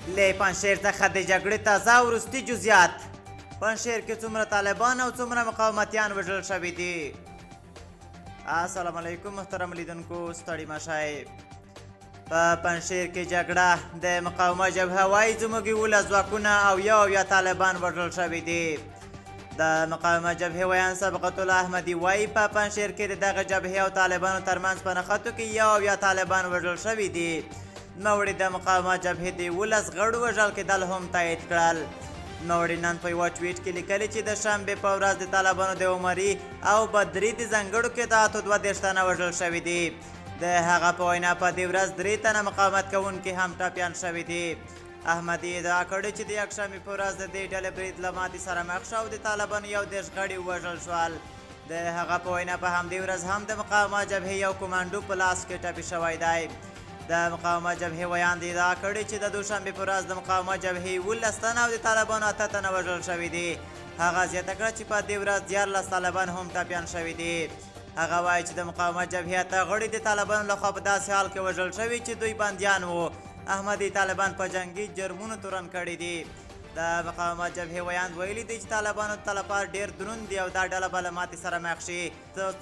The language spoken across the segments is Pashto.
له پنجشیر څخه د جګړې تازه وروستي جزئیات. پنجشیر کې څومره طالبان او څومره مقاومتیان وژل شوي دي. السلام علیکم محترم لیدونکو، ستړي مه شئ. په پنجشیر کې جګړه د مقاومت جبهه وایي زموږ 11 ځواکونه او یو طالبان وژل شوي دي. د مقاومت جبهې ویان سبقت الله احمدي وایي په پنجشیر کې د دغه جبهې او طالبانو ترمنځ په نښتو کې یو طالبان وژل شوي دي. نوموړي د مقاومت جبهې د 11 غړو وژل کېدل هم تایید کړل. نوموړي نن په یوه ټویټ کې لیکلي چې د شنبې په ورځ د طالبانو د عمري او بدري د ځانګړو قطعاتو 32 تنه وژل شوي دي. د هغه په وینا په دې ورځ 3 تنه مقاومت کوونکي هم ټپیان شوي دي. احمدي ادعا کړې چې د یکشنبې په ورځ د دې ډلې برید له ماتې سره مخ شو او د طالبانو 11 غړي ووژل شول. د هغه په وینا په همدې ورځ هم د مقاومت جبهې یو کمانډو په لاس کې ټپي شوی دی. د مقاومت جبهې ویان ادعا کړې چې د دوشنبې په ورځ د مقاومت جبهې 11 تنه او د طالبانو 8 تنه وژل شوي دي. هغه زیاته کړه چې په دې ورځ 14 طالبان هم ټپیان شوي دي. هغه وایي چې د مقاومت جبهې 8 غړي د طالبانو لخوا په داسې حال کې وژل شوي چې دوی بندیان وو. احمدي طالبان په جنگي جرمونو تورن کړي دي. د مقاومت جبهې ویان ویلي دی چې طالبانو ته لپاره ډېر دروند دي او دا ډله به له ماتې سره مخ شي.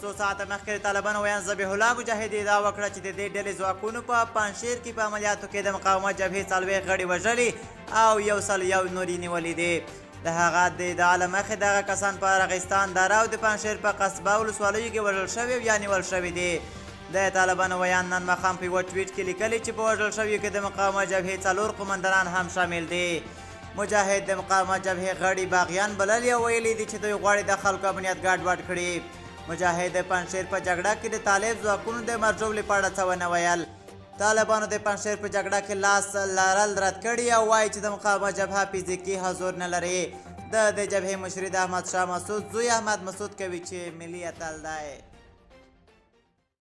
څو ساعته مخکې د طالبانو ویان ذبیح الله مجاهد ادعا وکړه چې د دې ډلې ځواکونو په پنجشیر کې په عملیاتو کې د مقاومت جبهې 40 غړي وژلي او 101 نور یې نیولي دي. د هغه د ادعا له مخې دغه کسان په ارغستان دره او د پنجشیر په قصبه ولسوالیو کې وژل شوي او یا نیول شوي دي. د طالبانو ویان نن ماښام په یوه ټویټ کې لیکلي چې په وژل شویو کې د مقاومت جبهې 4 قمندانان هم شامل دي. مجاهد د مقاومت جبهې غړي باغیان بللي او ویلي دي چې دوی غواړي د خلکو امنیت ګډوډ کړي. مجاهد د پنجشیر په جګړه کې د طالب ځواکونو د مرجوړلې په اړه څه ونه ویل. طالبانو د پنجشیر په جګړه کې لاس لرل رد کړي او وایي چې د مقاومت جبهه فزیکي حضور نه لري. د جبهې مشري د احمد شاه مسعود زوی احمد مسعود کوي چې ملي اتل دی.